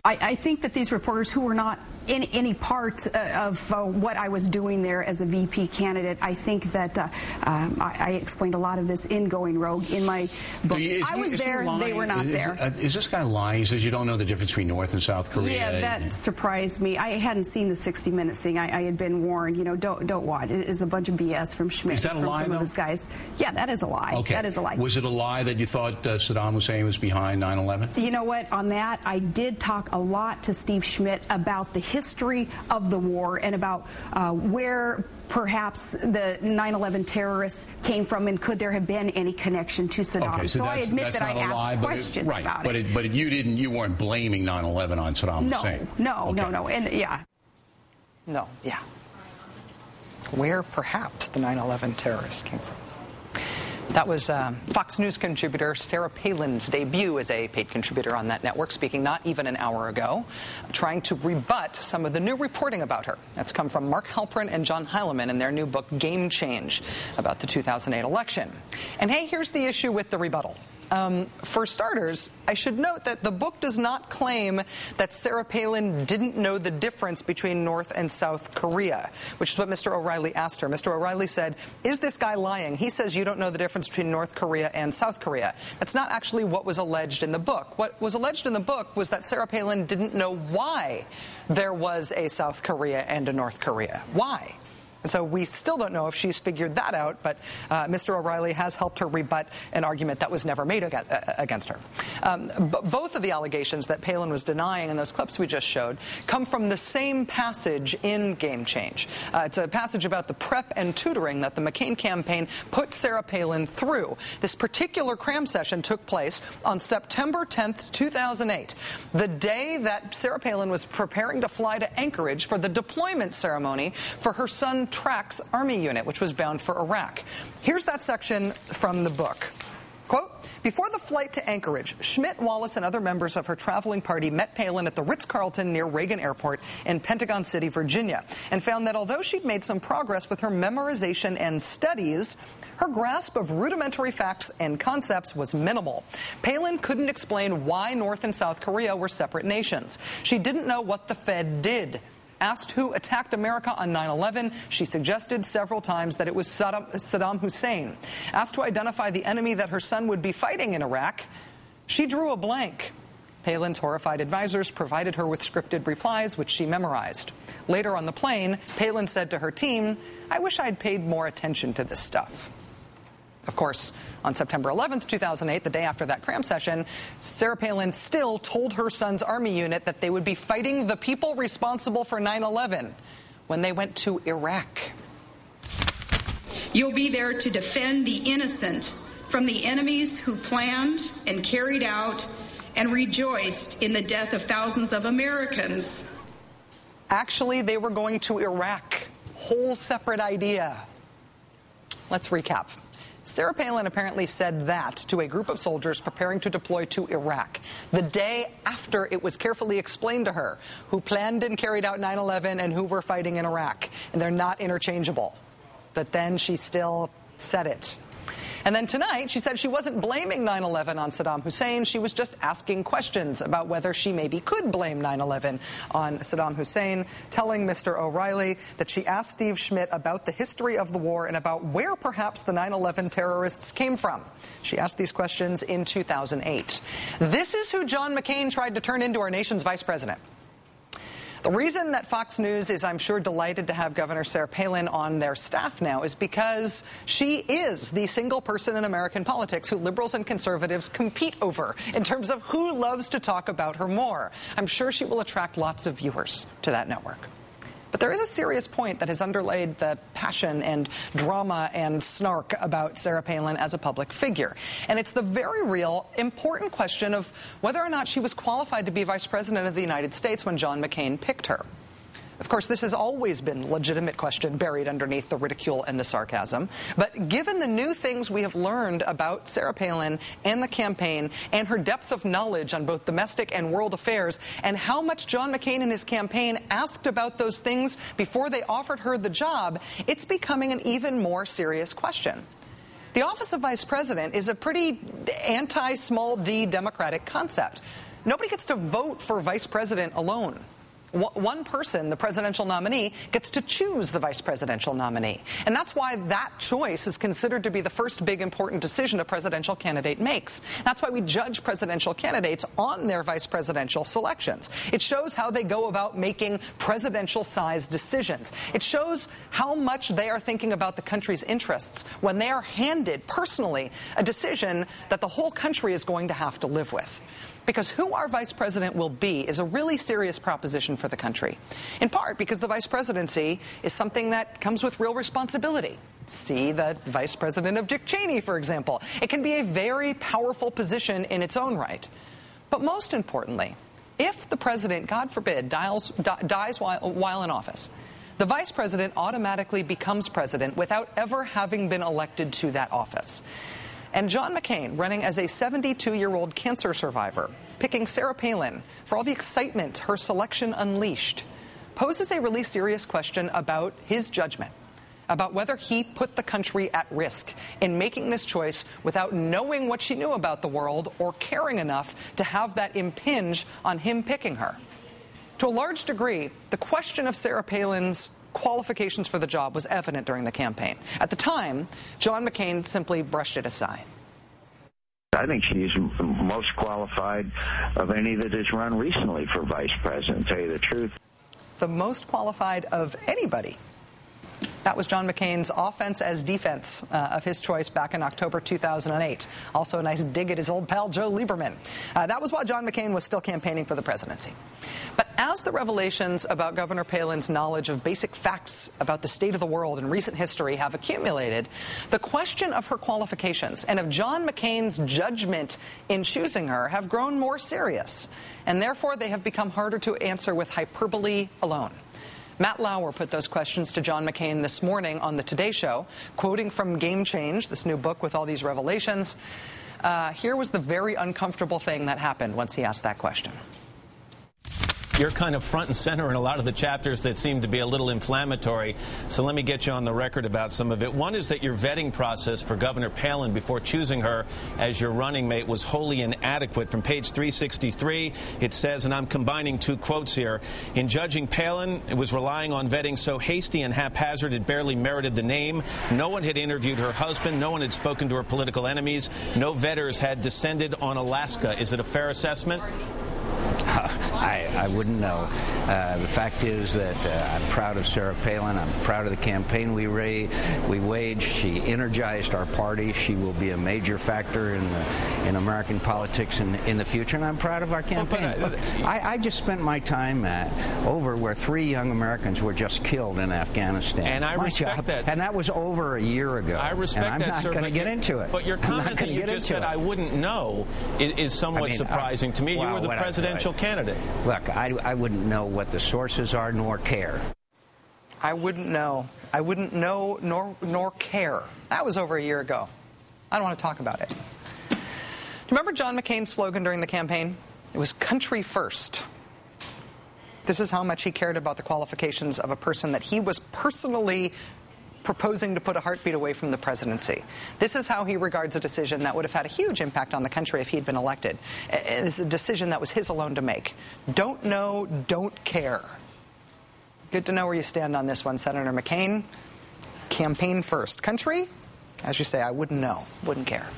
I think that these reporters who were not in any part of what I was doing there as a VP candidate, I think that I explained a lot of this in Going Rogue in my book. I was there, they were not there. Is this guy lying? He says you don't know the difference between North and South Korea. Yeah, that surprised me. I hadn't seen the 60 Minutes thing. I had been warned, you know, don't watch. It is a bunch of BS from Schmidt. Is that a lie, some though? Of his guys. Yeah, that is a lie. Okay. That is a lie. Was it a lie that you thought Saddam Hussein was behind 9/11? You know what? On that, I did talk a lot to Steve Schmidt about the history of the war and about where perhaps the 9/11 terrorists came from, and could there have been any connection to Saddam? Okay, so I admit that I asked lie, questions about it. But you weren't blaming 9/11 on Saddam Hussein. No, and yeah. No, yeah. Where perhaps the 9/11 terrorists came from. That was Fox News contributor Sarah Palin's debut as a paid contributor on that network, speaking not even an hour ago, trying to rebut some of the new reporting about her. That's come from Mark Halperin and John Heilemann in their new book, Game Change, about the 2008 election. And hey, here's the issue with the rebuttal. For starters, I should note that the book does not claim that Sarah Palin didn't know the difference between North and South Korea, which is what Mr. O'Reilly asked her. Mr. O'Reilly said, is this guy lying? He says you don't know the difference between North Korea and South Korea. That's not actually what was alleged in the book. What was alleged in the book was that Sarah Palin didn't know why there was a South Korea and a North Korea. Why? And so we still don't know if she's figured that out, but Mr. O'Reilly has helped her rebut an argument that was never made against her. Both of the allegations that Palin was denying in those clips we just showed come from the same passage in Game Change. It's a passage about the prep and tutoring that the McCain campaign put Sarah Palin through. This particular cram session took place on September 10th, 2008, the day that Sarah Palin was preparing to fly to Anchorage for the deployment ceremony for her son Track's Army unit, which was bound for Iraq. Here's that section from the book. Quote, before the flight to Anchorage, Schmidt, Wallace, and other members of her traveling party met Palin at the Ritz-Carlton near Reagan Airport in Pentagon City, Virginia, and found that although she'd made some progress with her memorization and studies, her grasp of rudimentary facts and concepts was minimal. Palin couldn't explain why North and South Korea were separate nations. She didn't know what the Fed did. Asked who attacked America on 9/11, she suggested several times that it was Saddam Hussein. Asked to identify the enemy that her son would be fighting in Iraq, she drew a blank. Palin's horrified advisors provided her with scripted replies, which she memorized. Later on the plane, Palin said to her team, I wish I'd paid more attention to this stuff. Of course, on September 11th, 2008, the day after that cram session, Sarah Palin still told her son's Army unit that they would be fighting the people responsible for 9/11 when they went to Iraq. You'll be there to defend the innocent from the enemies who planned and carried out and rejoiced in the death of thousands of Americans. Actually, they were going to Iraq. Whole separate idea. Let's recap. Sarah Palin apparently said that to a group of soldiers preparing to deploy to Iraq the day after it was carefully explained to her who planned and carried out 9/11 and who were fighting in Iraq. And they're not interchangeable. But then she still said it. And then tonight, she said she wasn't blaming 9/11 on Saddam Hussein. She was just asking questions about whether she maybe could blame 9/11 on Saddam Hussein, telling Mr. O'Reilly that she asked Steve Schmidt about the history of the war and about where perhaps the 9/11 terrorists came from. She asked these questions in 2008. This is who John McCain tried to turn into our nation's vice president. The reason that Fox News is, I'm sure, delighted to have Governor Sarah Palin on their staff now is because she is the single person in American politics who liberals and conservatives compete over in terms of who loves to talk about her more. I'm sure she will attract lots of viewers to that network. But there is a serious point that has underlaid the passion and drama and snark about Sarah Palin as a public figure. And it's the very real, important question of whether or not she was qualified to be Vice President of the United States when John McCain picked her. Of course, this has always been a legitimate question buried underneath the ridicule and the sarcasm. But given the new things we have learned about Sarah Palin and the campaign and her depth of knowledge on both domestic and world affairs and how much John McCain and his campaign asked about those things before they offered her the job, it's becoming an even more serious question. The office of vice president is a pretty anti-small d Democratic concept. nobody gets to vote for vice president alone. One person, the presidential nominee, gets to choose the vice presidential nominee. And that's why that choice is considered to be the first big important decision a presidential candidate makes. That's why we judge presidential candidates on their vice presidential selections. It shows how they go about making presidential-sized decisions. It shows how much they are thinking about the country's interests when they are handed, personally, a decision that the whole country is going to have to live with. Because who our vice president will be is a really serious proposition for the country. In part because the vice presidency is something that comes with real responsibility. See the vice president of Dick Cheney, for example. It can be a very powerful position in its own right. But most importantly, if the president, God forbid, dies while in office, the vice president automatically becomes president without ever having been elected to that office. And John McCain, running as a 72-year-old cancer survivor, picking Sarah Palin for all the excitement her selection unleashed, poses a really serious question about his judgment, about whether he put the country at risk in making this choice without knowing what she knew about the world or caring enough to have that impinge on him picking her. To a large degree, the question of Sarah Palin's qualifications for the job was evident during the campaign. At the time, John McCain simply brushed it aside. I think she's most qualified of any that has run recently for vice president, to tell you the truth. The most qualified of anybody. That was John McCain's offense as defense of his choice back in October 2008. Also a nice dig at his old pal Joe Lieberman. That was while John McCain was still campaigning for the presidency. But as the revelations about Governor Palin's knowledge of basic facts about the state of the world in recent history have accumulated, the question of her qualifications and of John McCain's judgment in choosing her have grown more serious. And therefore, they have become harder to answer with hyperbole alone. Matt Lauer put those questions to John McCain this morning on the Today Show, quoting from Game Change, this new book with all these revelations. Here was the very uncomfortable thing that happened once he asked that question. You're kind of front and center in a lot of the chapters that seem to be a little inflammatory, so let me get you on the record about some of it. One is that your vetting process for Governor Palin before choosing her as your running mate was wholly inadequate. From page 363, it says, and I'm combining two quotes here, in judging Palin, it was relying on vetting so hasty and haphazard it barely merited the name. No one had interviewed her husband. No one had spoken to her political enemies. No vetters had descended on Alaska. Is it a fair assessment? I wouldn't know. The fact is that I'm proud of Sarah Palin. I'm proud of the campaign we waged. She energized our party. She will be a major factor in American politics in the future, and I'm proud of our campaign. Look, I just spent my time over where 3 young Americans were just killed in Afghanistan. And I respect that. And that was over a year ago. I respect that, sir. I'm not going to get into it. But your comment that you just said, I wouldn't know, is somewhat surprising to me. You were the presidential candidate. Look, I wouldn't know what the sources are nor care. I wouldn't know. I wouldn't know nor care. That was over a year ago. I don't want to talk about it. Do you remember John McCain's slogan during the campaign? It was country first. This is how much he cared about the qualifications of a person that he was personally proposing to put a heartbeat away from the presidency. This is how he regards a decision that would have had a huge impact on the country if he'd been elected. It's a decision that was his alone to make. Don't know, don't care. Good to know where you stand on this one, Senator McCain. Campaign first. Country, as you say, I wouldn't know, wouldn't care.